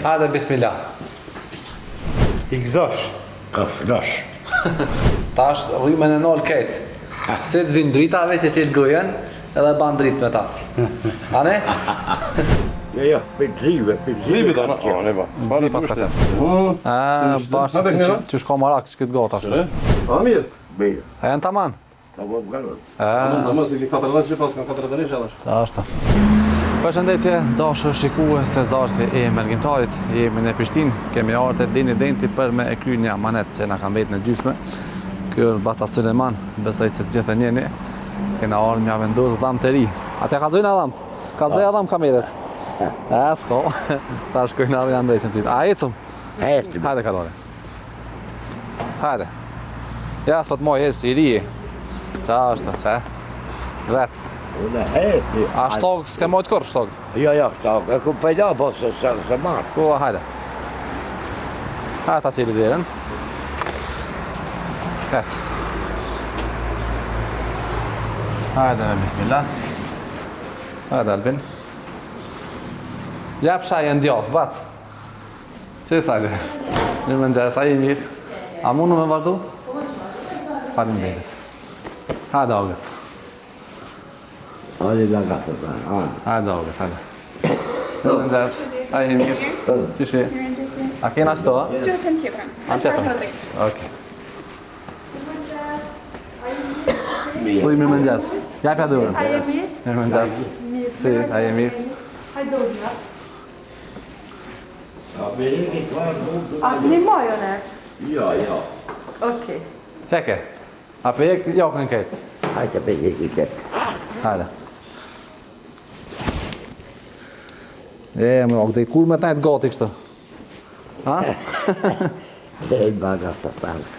Hajde, bismillah. I gëzosh. Ka flash. Ta është rrymen e nol ketë. Se të vinë drita, veç e qëtë gojen, edhe ban dritë me ta. A ne? Ja, për zive. Zive të anë, ne ba. Zi pas ka qenë. Bashkë se që shko marak që këtë gota ashtu. A, mirë. Mirë. A janë taman? Ta më gëllën. Në mësë i 40 që pas ka 40 një edhe. Ta është. Përshëndetje, dashur shikues të zarfi e Mergjimtarit. Jemi në Prishtinë, kemi ardhur te Dini Denti për me e kryer një amanet që na ka mbetë në gjysmë. Ky është Baca Sulejman, besoj se të gjithë e njehni. Kena ardhur me vendos dham të ri. Atë ka dhënë dham. Ka dhënë dham kamerës. S'ko. Tash kujna janë ndajën ti. A ecum? Ecum. Hajde kalore. Hajde. Ja, s'pat moj i ri. Qa është, që? Vet. Unë heti. A shtog, s'ke mojtë kërë shtog? Jo, shtog. E ku pëjda, po se marë. Po, hajde. Hajde ta qili dherën. Ec. Hajde me bismillah. Hajde Albin. Jap shaj e ndjoth, bac. Që sajde? Mirë më nxes, a i mirë. A mundu me vazhdu? Faleminderit. Hajde August. Hajde nga gatër, hajde. Hajde August, hajde. Mirë më nxes, a i mirë. Qyshi? A kena qëto, a? Që qënë tjetërën. A tjetër? Okej. Thuj mirë më nxes. Japja durën. A je mirë? Mirë më nxes. Si, a je mirë? Hajde do dhja. A A një majo ne? Jo. Okej. Heke. A për jek jokën këtë. Hajde për i këtë. Hajde. Më ok, dhe i kur me tajtë gati kështë. Ha? Dhe i baga së talë.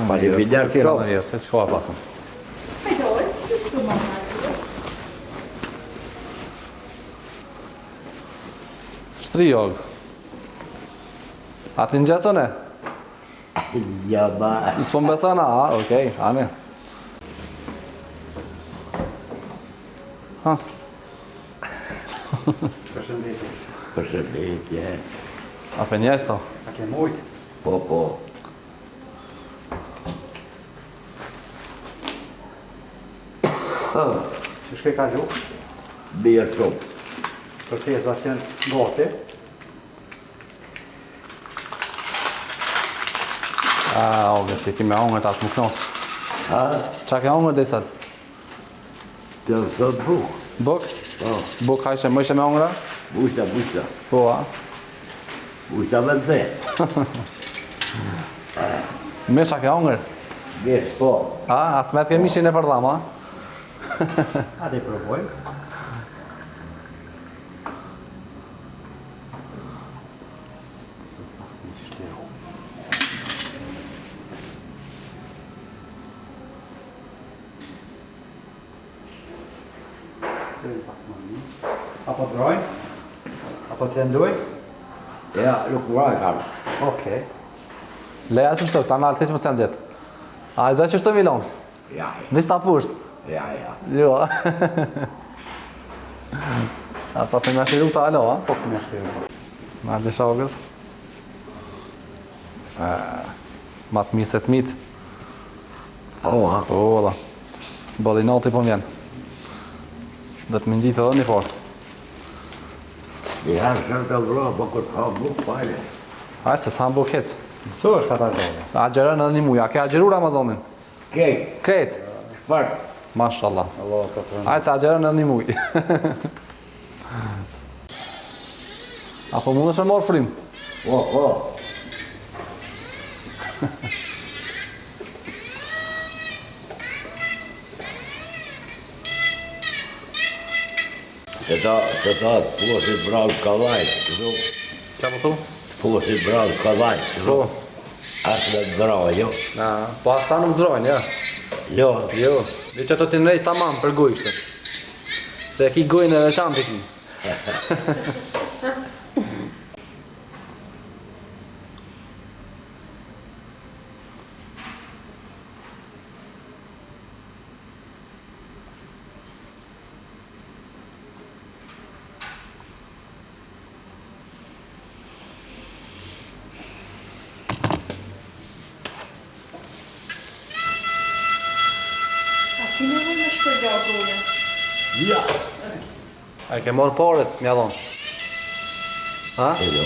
Pa i vidar kërë këto. në vjerë, se që koha pasëm. Hajde oj, që shtu mama? Shtri jogë. A ti në gjesën e? Ja, ba. S'po më besën a? Okej, ane. Ha. Përshëndetje. A për njës to? A ke mojtë? Po. Që shke ka gjuhë? Bia shumë. Kërteza që janë gati. Oge, si kime ongër të atë më knosë. Ha? Qa ke ongër dhe sëtë? Të sot bukë. Buk? Po. Buk hajshe më ishe me ongëra? Bushta. Po, a? Bushta me dhe. Misha ke ongër? Gjes, po. A? Atë me të ke mishin e përdham, a? A dhe i provojmë. Apo drojnë? Apo të lëndojnë? Ja, nuk vraj kam. Okej. Leja që shtok, ta në altis më të në gjithë. A, i dhe që shto milon? Ja. Nis ta pusht? Ja. Jo. A pas e me shiru të alo, a? Po këmë është jo. Ma dhe shogës. Ma të mirë se të mitë. Ha. Po, da. Bolinoti po mjenë. Dhe të më ngjitë edhe një forë. I herë shërë të vro, po këtë ha bukë pajle. Hajtë se s'han buk heq. Mëso është ata gjohë. Agjerën edhe një muja. A ke agjeru Ramazonin? Kej, Kret? shpart. Mashallah. Allah ka të Hajtë se agjerën edhe një muj. Apo mund është e morë frim? Po. Të ta posit brau kallajt, Qa po thu? posit brau kallajt, Po. asë me të brau, jo? Po asta nuk drojnë, ja. Jo, Jo. Dhe që të t'i nrejtë tamam për gujë këtë. Se ki gujnë e veçantë i ki. patronen. Ja. A ke marrë paret, mja dhonë? Ha? Jo,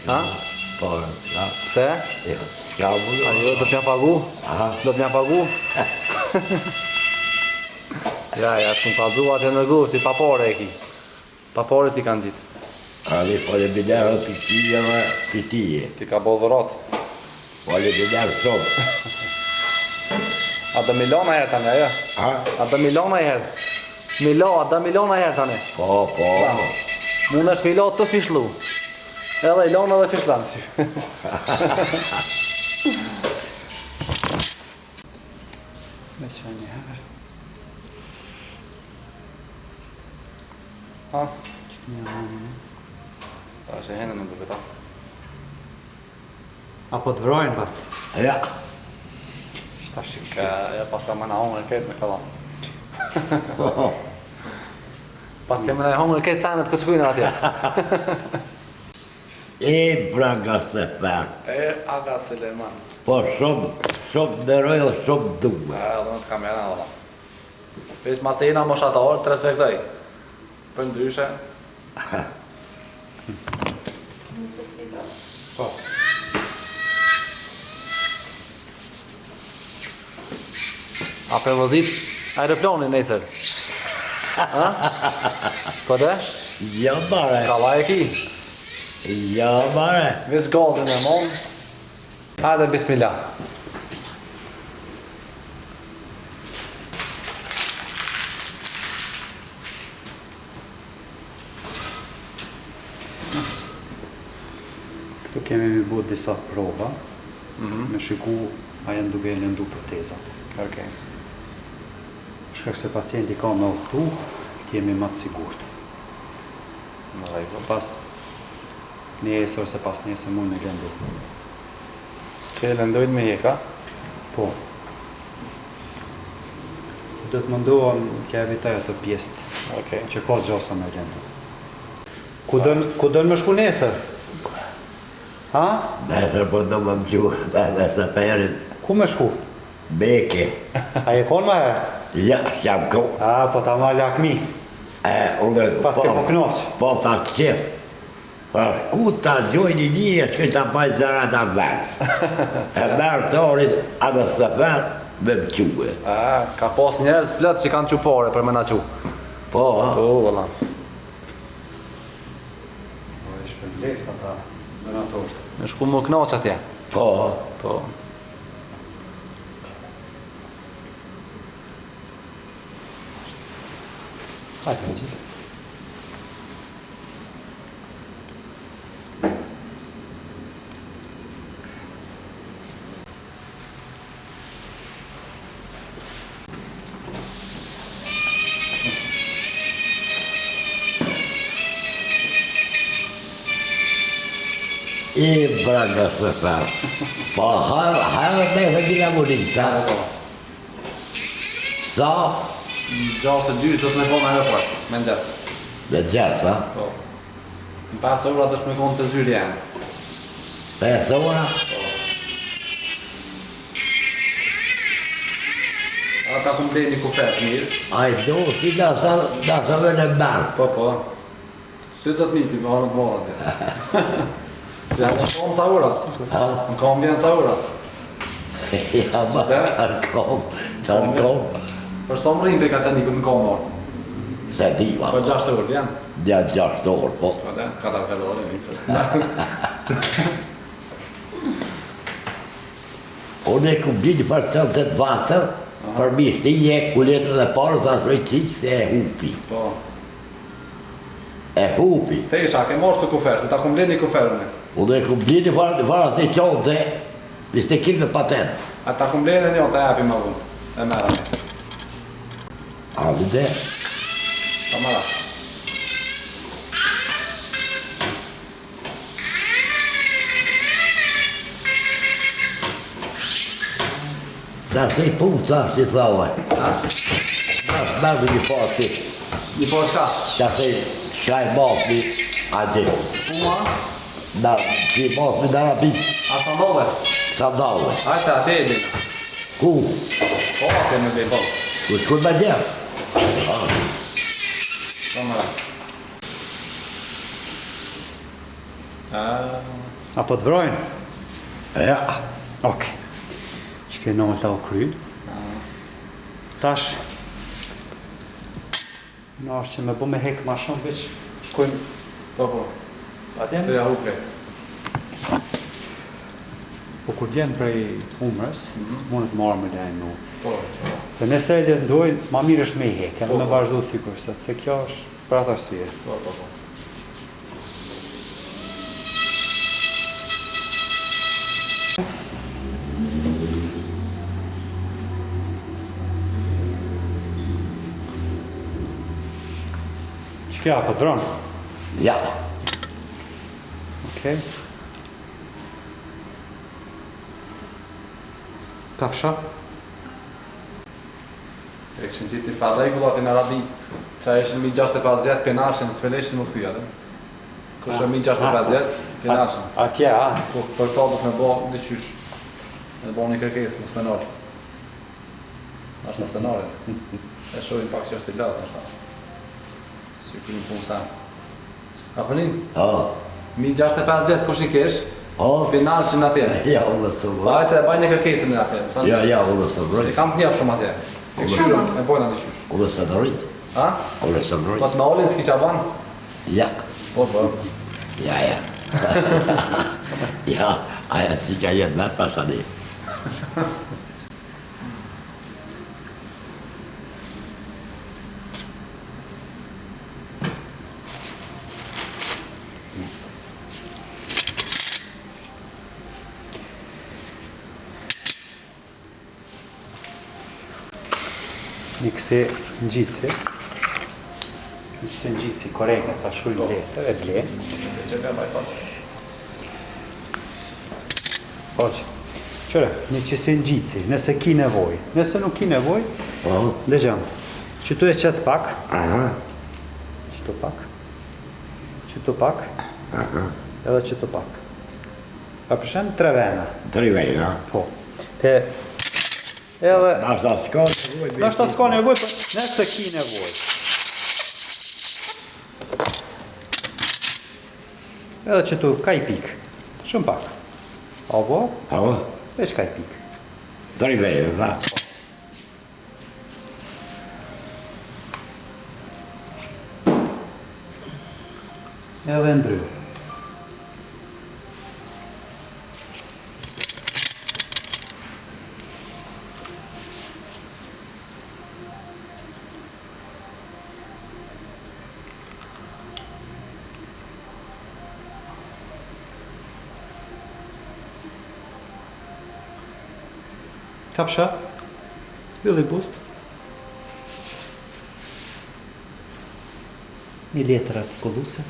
Ha? ja. Se? Jo, s'ka mu A jo, do t'ja pagu? Aha. Do t'ja pagu? Ja, s'më ka dhu atë në gu, si pa pare e ki. Pa pare ti kanë gjitë. Ali fale biderë të tije me të tije. Ti ka bo dhërat. Fale biderë shumë. A do Milana herë tani, ajo? Ha? A do Milana herë? A do Milana herë tani? Po. Mund është Milo të fishlu. Edhe Ilona dhe fishlan. Me që një herë. Ha? Ta është e hene në duke ta. Apo të vrojnë, bac? Ja. Shta shik. Ja, pas ka më në hongër këtë me kalas. Pas ka më në hongër këtë sanet këtë shkujnë atje. E braga se fer. E Aga Seleman. Po shumë dëroj dhe shumë dume. E, dhe në të kamera dhe. Vesh mas e jena moshatar, të respektoj. Për ndryshe. Po. A për vëzit aeroplanin nesër. Ha? Po dhe? Ja, bare. Kalla e ki. Ja, bare. Vesh gazin e mon. Hajde, bismillah. Këtu kemi mi bu disa prova, me shiku a janë duke e lëndu protezat. Okej. Shkak se pacienti ka me udhtu, kemi ma të sigurt. Në rregull. Pas nesër ose pas nesër mund me lëndu. Që lëndojnë me jeka? Po. Do të mundohem t'ja evitoj ato pjesë Okej. që ka gjosa me lëndu. Ku dënë me shku nesër? Ha? Nesër po do më mqu, nesër perin. Ku me shku? Beke. A je konë ma herë? Ja, s'jam ko. A, po ta ma lakmi. Unë... Pas ke po knoq. Po ta qef. Ku ta gjojnë i njëri, s'këj ta pajtë zërat atë verë. E merë të orit, anë së ferë, me mque. Ka pas njerëz plët që kanë qupare për me na qu. Po, ha? Po, vëlla. Po, e shpëndes pa ta donatorët. Me shku më knaq atje. Po. Po. Hajde, në gjithë. I braga së ferë. Po, hajë me dhe gila murin, sa? Sa? Gjatë të dy të me konë aeroport, me ndes. Dhe gjatë, sa? Po. Në 5 ora të shme konë të zyri janë. 5 ora? Ata ku mblej një kufet mirë. Ai do, si da sa vene mërë. Po, po. Syzët një ti me arën të marë atje. Ja, në kom sa urat. Ha? Në kom vjen sa urat. Ja, ma, kanë kom. Për sa më rrimë pe ka qenë një këtë në kom marë. Se di, ma. Për 6 orë janë. Ja, 6 orë, po. Po dhe, 4 orë njësë. Unë e ku bidi për të të vatër, për mishti një kuletër dhe parë, sa shoj qikë se e hupi. Po. E hupi. Te isha, ke mosh të kufer, se ta ku mblej një kuferën e. Unë e ku bidi fara se qonë se viste kill me patent. A ta ku mblej dhe një, ta japi ma vunë. E mera një. A vide? Ta mera. Da se i punë sa që thawaj. Mërë një pati. Një po shka? Da se shkaj masni a dhe. Puma? Da, që masni në rabit. A sandove? Sandale. A se ate e din. Ku? Po, ate me dhe po. Ku shkull me gjerë? Apo të vrojnë? Ja. Okej. Që ke nolta o kry. Tash, në është që me bu me hek ma shumë, veç shkojmë Po. atje. Të ja hukret. Po kur vjen prej umrës, mund të marrë me lejnë nu. Po. Se nëse e lëndojnë, ma mirë është me i hek, edhe me vazhdu sikur, se kjo është për atë arsye. Po. Shkja, po dronë. Ja. Okej. Kafsha? E këshin qiti fa regullat në Arabi, që ishin 1650, penashin, s'feleshin më këtyja, dhe? Kështë 1650, penashin. Atje, a? Po, për ta do të me bo në qysh, me bo një kërkes, më s'menor. Ashtë në senare. E shojnë pak që është i latë, ashtë. Si kërin punë sa. Apënin, O. 1650, kush i kesh, penal që në atje. Ja, unë së vrojnë. Bajtë e baj një kërkesin në atje. Ja, unë së E vrojnë. kam të njëpë shumë atje. E këshyrën, e bojnë atë qysh. Unë së dërit. Ha? Unë së Po vrojnë. të me olin s'ki qa banë? Ja. Po. Ja. Ja, aja që ka jetë me pasani. Një këse në gjitësi. Një këse në gjitësi koreka, ta shkruj letër, e ble. Që ka baj fatë. Oqë, qëre, një qëse në gjitësi, nëse ki nevoj. Nëse nuk ki nevoj, dhe gjëmë. Qëtu e qëtë pak. Aha. Qëtu pak. Qëtu pak. Edhe qëtu pak. Pa përshen, 3 vena. 3 vejna. Po. Te, edhe... Nashta s'ka nevoj. Nashta s'ka nevoj, për nëse ki nevoj. Edhe qëtu, ka i pik. Shumë pak. Apo, Apo? veç ka i pik. 3 vejna. Edhe ndry. Kafsha, vylli bust. Një letër atë kolluse.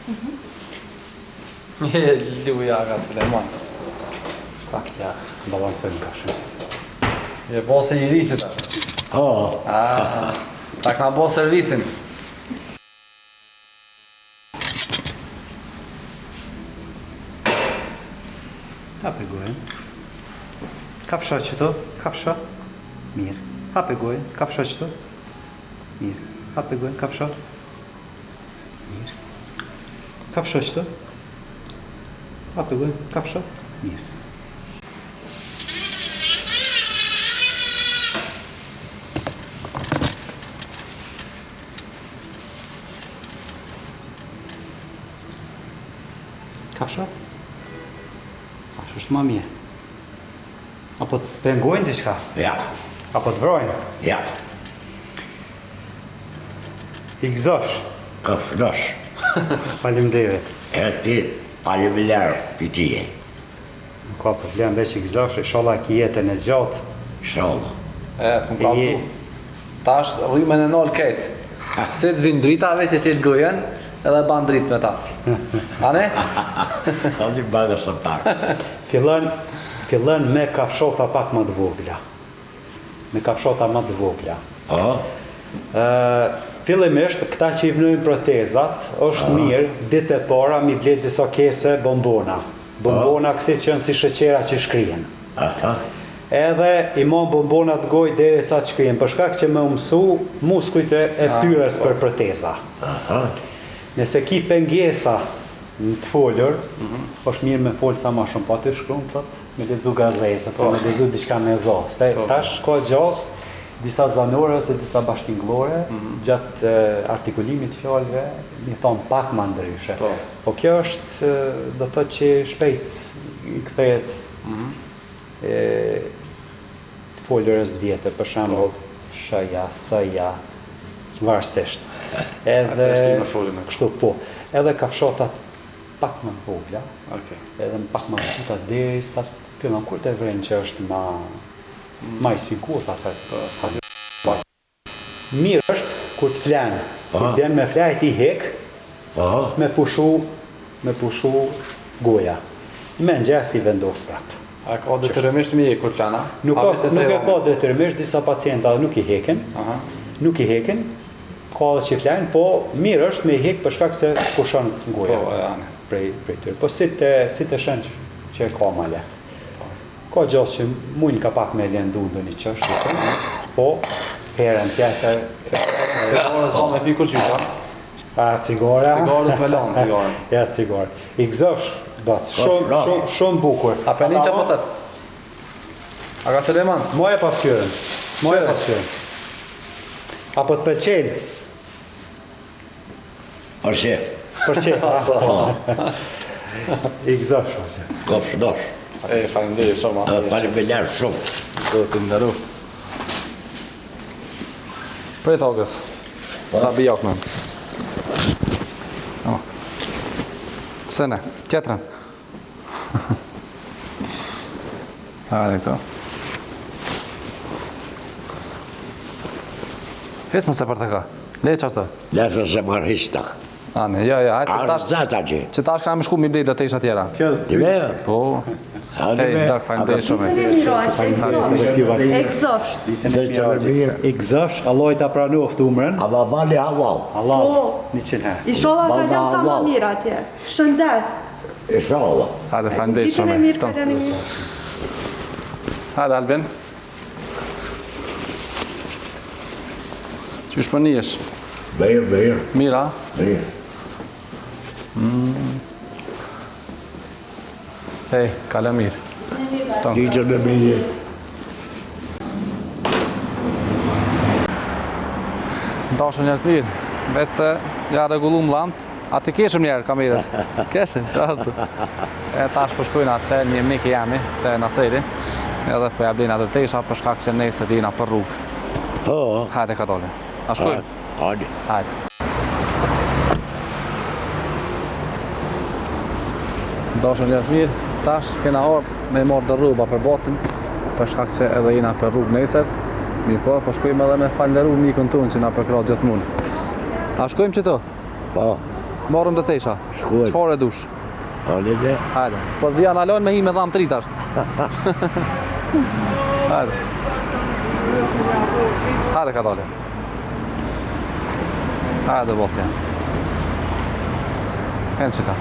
Luja ka Suleman. Pak ja, balancojnë kafshën. Je bo se i ricit ashtë. Ta ka bo servisin. Hape gojën. Kafsha qëto, kafsha. Mirë. Hape gojën, kafsha qëto. Mirë. Hape gojën, kafsha. Mirë. Kafsha qëto. Hape gojën, kafsha. Mirë. Kafsha? Ashtë është ma mirë. Apo të pengojnë diçka? Ja. Apo të vrojnë? Ja. I gëzosh? Ka fdosh. Faleminderit. E ti faleminderit për tije. Nuk ka problem, veç i gëzosh, inshallah ki jetën e gjatë. Shumë. E, të kumë kaltu. Ta është rrymen e nol ketë. Se të vinë dritave që qëtë gojen, edhe ban dritë me ta. A ne? A një bagë së pak. Fillon me kafshota pak më të vogla. Me kafshota më të vogla. Fillimisht, këta që i vnojnë protezat, është mirë, ditë e para, mi blet disa kese bombona. Bombona kësi që janë si shëqera që shkrien. Edhe i mon bombonat goj deri sa që këjen, për shkak që me mësu muskujt e ftyrës për proteza. Nëse ki pengesa në të folur, është mirë me folë sa ma shumë, po të shkrum, thot, me lezu gazete, ose me lezu diçka me zo. Se tash ka gjas, disa zanore ose disa bashkëtingëllore, gjatë artikulimit të fjalëve, mi thonë pak ma ndryshe. Po kjo është, do të thotë që shpejt i kthehet të folurës vjetë, për shembull shëja, thëja, varësisht. Edhe kështu po. Edhe kafshotat pak më vogla, edhe më pak më tuta derisa fillon kur të vren që është ma i sigurt atë. Mirë është kur të flan, kur vjen me flajt i hek, me pushu goja. Me ngjas i vendos prap. A ka detyrimisht me kur flana? Nuk e ka detyrimisht, disa pacienta nuk i heken. Nuk i heken, ka dhe që flan, po mirë është me i hek për shkak se pushon goja. Prej tyre. Po si të shën që e ka ma lehtë. Ka gjas që mujnë ka pak me lëndu në një qështë, po herën tjetër... Cigare s'ka me pi kur qysha? Cigare? Cigare me lanë, cigare. Ja, cigare. I gëzësh, bac, shumë bukur. A për një që pëtët? A ka Suleman? Moje pasqyrën. Apo të pëlqen? Për qef. Për qef, I gëzësh, hoqe. Kofsh dosh. Faleminderit shumë. Faleminderit shumë. Do të nderu. Prej tokës. Ta bijakme. Sene, tjetërën. Hajde këto. Hes më se për të ka. Le që ashtë? Lesë se marrë hishta. Ane, hajtë që tash... Zata që. Që tash ka me shku mi blejt dhe të isha tjera. Dime? Po. Hej, dak, faleminderit shumë. I gëzësh, Allah i ta pranoft umrën. A vali halal. Allah, 100 herë. Inshallah ka lënë sa më mirë atje. Shëndet. Inshallah. Hajde, faleminderit shumë. Hajde, Albin. Qysh për njësh? Mirë. Mira? Mirë. Hej, kale mirë. Ditën e mirë. Dashën njerëz mirë, vetë se ja regullu më lamët, a të keshëm njerë kamerës? Keshëm, që ashtu? E tash përshkojnë atë një miki jemi, të Naseri, edhe për jablin atë të isha për shkak që nesër jena për rrugë. Po. Hajde ka dole. A shkojnë? Hajde. Hajde. Dashën njerëz mirë, tash kena ardhë me marrë dhe rruba për bacin, për shkak që edhe jena për rrugë nesër. Mi po shkojmë edhe me falënderu mikën tonë që na përkra gjithmonë. A shkojmë që to? Po. Marrëm dhe tesha. Shkojmë. Çfarë e dush? Hajde. Hajde. Pas dhja në alon me hi me dhamë tri tash. Hajde. Hajde ka dole. Hajde bosja. Henë që ta.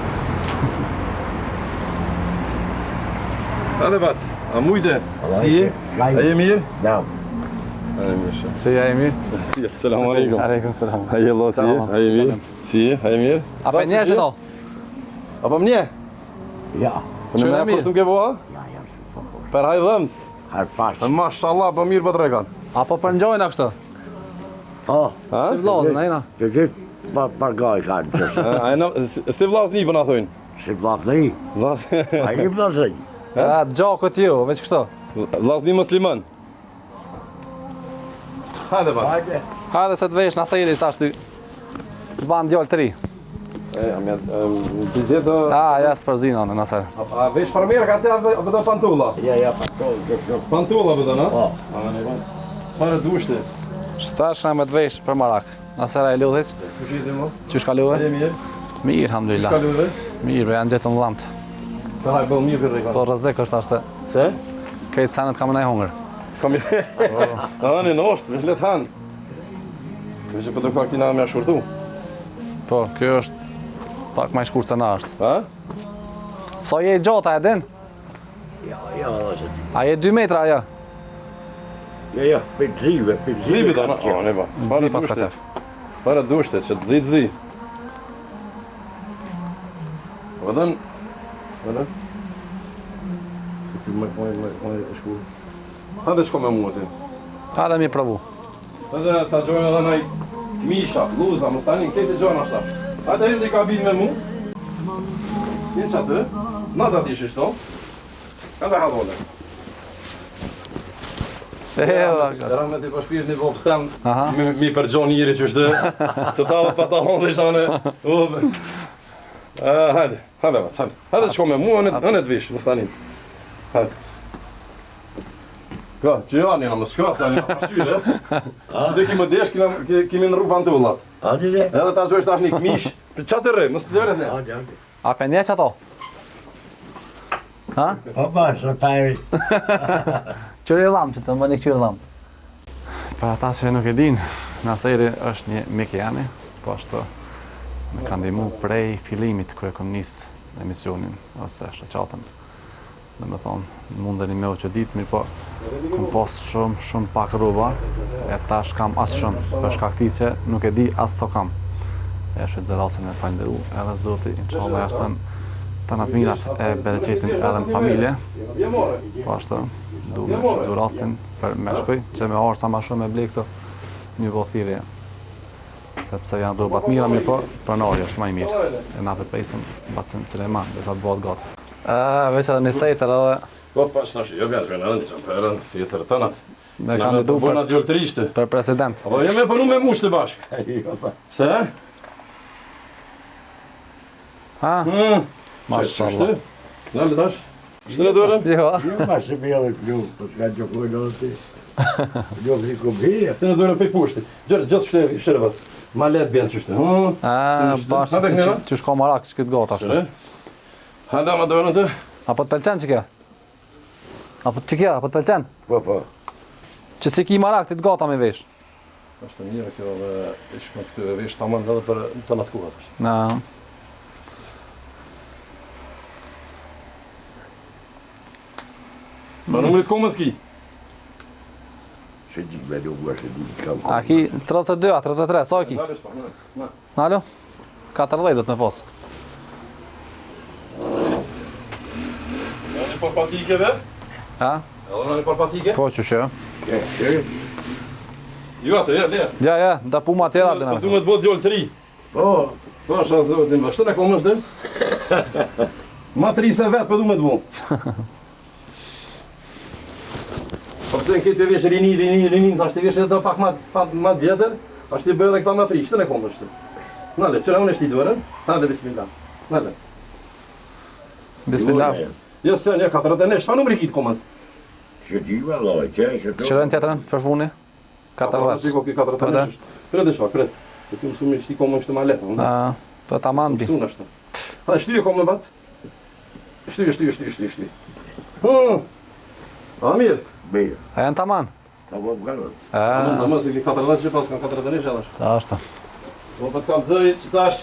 Hajde bac, a mujte? Si je? A je mirë? Nam. Si ja e mirë? Si je, selamu alaikum. Aleikum selam. A je Allah, si je? A je mirë? Si je, a je mirë? A për një që do? A për mnje? Ja. Për në me mirë. përësëm ke voa? Ja. Për hajë dhëmë? Har pash. Mashallah, për mirë për trekan. A po për njojnë a kështë? Po. Ha? Si vlazën, ajna? Që gjithë për gaj kanë qështë. Si vlas një për në thujnë? Si vlazni. Vlas A një vlazni. Gjakët ju, veç kështë? një musliman. Hajde ba. Hajde se të vesh në sejri sa shty. Të banë djallë të ri. Ti gjithë... Ja, së përzina në nësër. A vesh farmerë ka te a bëdo pantula? Ja, pantula. Pantula bëdo, në? Po. Pare dushti. Shtash në me të vesh për marak. Nësër e ludhit. Qysh ka A luhe? je mirë? Mirë, alhamdulillah. Ka lëve? Mirë, bre, janë gjithë në lamët. Të hajë bëllë mirë për rejka. Po rëzik është arse. Se? Kejtë sanët kam nëjë hongër. Kam i... Në në në oshtë, vesh letë hanë. Vesh e për të ka kina me a shurtu. Po, kjo është pak ma i shkurë se na është. Ha? Sa je gjata e din? Ja, dhe që. A je 2 metra aja? Ja, për zive, për zive. Zive të në, ne ba. Zi pas ka qef. Para dushte, që të zi. Vëdën. Hajde shko me mua ti. Hajde mi provu. Hajde ta gjojnë edhe nëj misha, luza, më stanin, këti gjojnë ashta. Hajde hindi kabin me mu. Një që atë, na da tishi shto. Hajde hadole. Era me ti po shpirt një vop stem, mi përgjon njëri që shtë, që ta dhe pa ta honë dhe shane. Hajde, hajde shko me mu, anë të vish, më stanin. Hajde. Ka, që janë në më shka, sa një pashtyre. Që të kime desh, kime në rrugë pantullat. Adile? Edhe ta zhojsh tash një këmish, që të rrë, më së të lërët ne. A për një që ato? Ha? Po bashkë, pari. Qëri dham, që të më një qëri dham. Për ata që nuk e din, Naseri është një Mikeani, po ashtu me ka ndihmu prej fillimit kër e kom nisë emisionin, ose shoqatën. Dhe me thonë, mundeni me u që ditë, mirë po, kom pas shumë pak rruba, e tash kam as shumë, për shkakti që nuk e di as so kam. E shqytë zërasën e falenderu, edhe Zoti, inshallah jashtën të natë mirat e bereqetin edhe në familje. Po ashtu, du me shqytë rastin për me shkuj, që me orë sa ma shumë e ble këto një vothirje. Sepse janë rrubat mira, mirë po, pronari është ma i mirë. E na përpejsim Bacin Suleman, dhe sa të bëhet gatë. Veç edhe një sejtër edhe... Gotë pa që nashë, jo bjatë që në rëndi që më përën, si e të rëtënat. Me kandidu për president. Apo jo me përnu me mushtë të bashkë. Pse? Ha? Mashallah. Nalë tash? Shtë në dërën? Jo. Jo, ma se me edhe klu, po s'ka gjokoj në të jo fri kubhije. Shtë në dërën për pushti. Gjëtë shtërëvat. Ma letë bjenë që shtë. Bashkë që shko marak që këtë gota ashtë. Hada ma dërën të? Apo të pelqen që kja? Apo të kja, apo të pelqen? Po. Që si ki marak të gota me vesh? Ashtë mirë kjo dhe ishme këtë vesh të amën edhe për të natë kuhat. Na. Për numërit komës ki? Se di me nuk është di kam. A ki 32, 33, sa ki? Nalo? 40 dhët me posë. Në një parpatikeve? Ha? Edhe në një parpatike? Po që shë. Ju atë, le. Ja, da puma tjera dhe në Du me të bëtë gjollë 3. Po, Po është a zëvëtin bë, shtën e komë është dhe? Ma 3 se vetë për du me të bëmë. Po pëtë në këtë të vesh rini, ashtë të vesh edhe pak ma vjetër, ashtë të bërë dhe këta ma 3, shtën e komë është. Nale, qëra unë e shti dërën, hajde bismillah. Nale. Bismillah. Jo së një 49, shfa numri kitë komës? që di vallaj, që e që Qërën tjetërën për funi? 40. Shiko ki 49. Kret e shfa, kret. Të të mësu me shti komë është ma letë. Po ta man bi. Mësun është. Ha, shtyje komë në batë. Shtyje. A mirë. bejë. A janë ta man? Ta po përgallon. Në mësë të ki 40 që pas kanë 40 edhe. Ta është. Po për të kam dzëj që tash,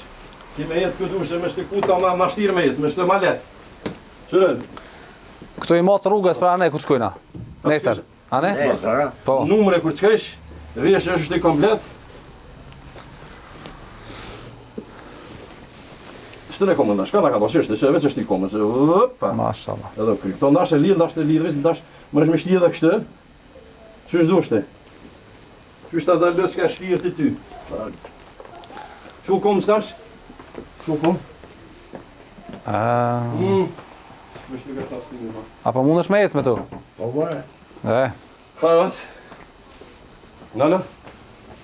ki me jesë këtë ushe me shtikuca ma shtirë me jesë, me shtë ma letë. Qërën? Këtu i motë rrugës për ane kur shkojna? Nesër. Ane? Nesër, a? Po. Numre kur t'kesh, vesh është shti komplet. Shtën e komën dash, ka do qështë, që veç është i komën, që vëpa. Mashallah. Edhe kry. Këto ndash e lidh, ndash më rësh me shti edhe kështë. Qështë du shte? Qështë ta dalës ka shpirë të ty. Qu kom stash? Qu kom? Me shtu ka stash të një. Apo mund është me ecë me tu? Po bërë. Harat. Nala?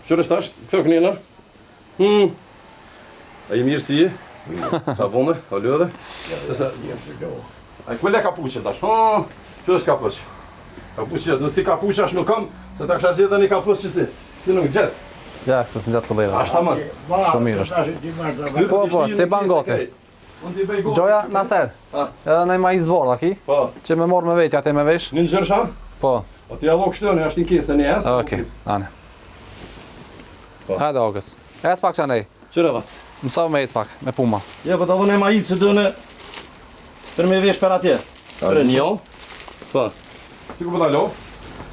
Qërë është tash? Këto kënina? A i mirë si je? Sa bome? A lëdhe? A i këmële kapuqe tash? Qërë është kapuqe? Kapuqe, dhe si kapuqe ashtë nuk kam, se ta kësha gjithë dhe një kapuqe që si nuk gjithë. Ja, se së gjatë këllera. Ashtë ta mënë. Shumë mirë është. Po, ti ban goti. Unë t'i bëj goti. Gjoja, Naser. Edhe në ma i zborë, aki? Po. Që me morë me vetja te me vesh? Një në gjërsha? Po. O t'i allo kështënë, ashtë në kese një esë. Okej, ane. Hajde, August. Ec pak që anej. Qërë vatë? Mësau me ec pak, me puma. Ja, po t'a dhënë e ma i që dëne për me vesh për atje. Për e një. Po. Ti ku po t'a lo?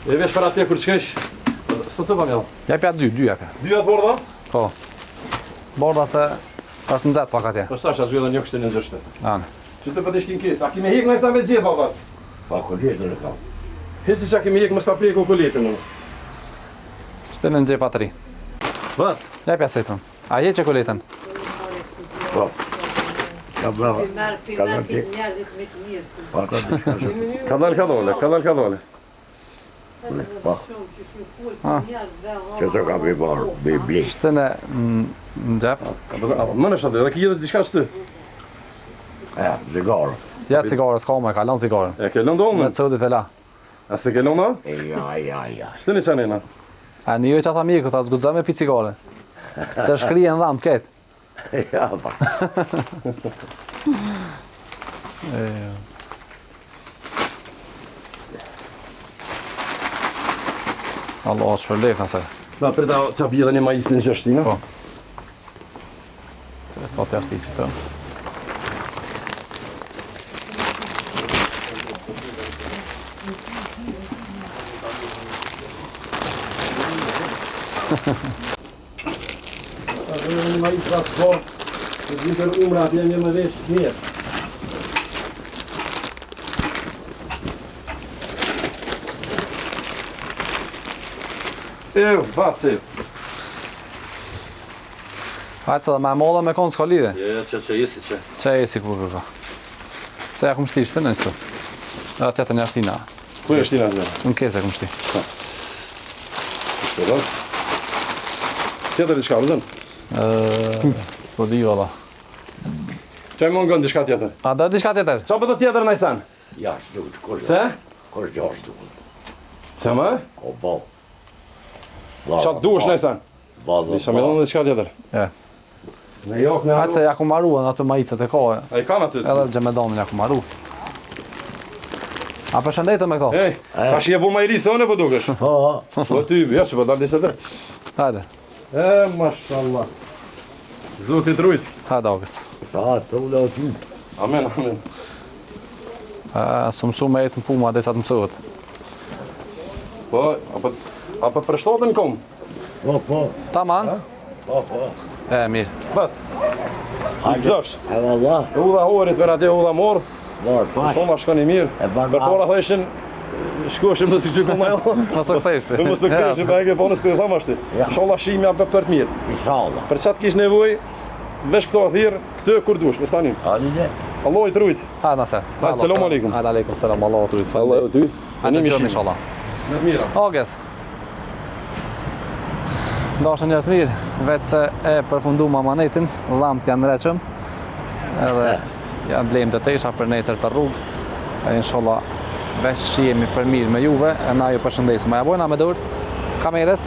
E vesh për atje kur shkesh. Sot të pamjell. Jepja dy jepja. 2 atë borda? Po. Borda se është nxehtë pak atje. Po sash asgjë edhe një kështu në gjështë. Anë. Që të pëtë ishtin kesë. A kime hek nëjsa me gjë, babat? Pa koletën e kam. Hesi që a kime hek më sta pjeko koletën. Shtë në nxepa të ri. Bac. Jepja setën. A je që koletën? Po. Ka brava. Ka dole. Po. Që të ka bli. Shtë në gjep. Më në shatë, edhe ki edhe diçka shtë. Zigarë. Ja cigare, s'ka më, e ka lënë cigaren. E ke lënë do Me unë? codit e la. A se ke lënë? Ja. Shtë një qanina. A një që ata miku, ta zgudzoj me pi cigare. Se shkrije në dhamë, ketë. Ja, pa. Allah, shpërlef nëse. Na prita qa bje dhe një majis në gjështina. Po. Të sa të arti që të. Një majis pra të po, të gjithër umra atje një më vesh mirë. Baci. Hajtë dhe me molla me konë s'ka lidhe. Që jesi që. Që e si ku ka. Se ja kum shti shtë në nështu. Edhe tjetër një ashtina. Ku e shtina të? Në kese kum shti. Shtë rëndës. Tjetër diçka, vëzën? Po di valla. Qaj më ngën diçka tjetër? A do diçka tjetër? Qa për të tjetër najsan? Ja, shtukët, kur Se? Kur gjash shtukët. Se më? O, bo. Qa të duesh najsan? Nisha me dhënë diçka tjetër. E. Në jok në Hajtë se ja ku maru në atë majicët e kohë. A i kanë aty? Edhe gjemedonin ja ku maru. A përshëndetëm me këto? Ej, ka shi e bu majri se one për dukesh? Po, Po ty, ja që për dalë disë të. Hajde. Mashallah. Zotit rujt. Hajde augës. sa të ula ty. Amen, amen. Së mësu me ecë në puma dhe sa të mësuhet. Po, apo përshtatën kom? Po. Taman? Po. E, mirë. Bat. I këzëfsh. E valla, E u dha horit për atë u dha morë. morë pak. Shoma shkoni mirë. E bërë Për para thëshin, shkoshim në si që këllë najlo. Mos të kthejshti. Në mësë të kthejshim, për e ke ponës për e thamë ashti. Ja. Sholla shimi apë për të mirë. Inshallah. Për qatë kish nevoj, vesh këto athirë, këtë kur dush, me stanim. Hajde. Allah i të rujt. Hajde nëse. Hajde, selam aleikum. Hajde aleikum, selam, Allah të rujtë. Allah i ty. Hajde në gjëmë, inshallah. Me të mira. Augës. Dashën njerëz mirë, vetë se e përfundu amanetin, llamt janë reqëm, edhe janë blejmë të tesha për nesër për rrugë, e inshallah veç shihemi për mirë me juve, e na ju përshëndesim. Ma ja bojna me dorë kamerës.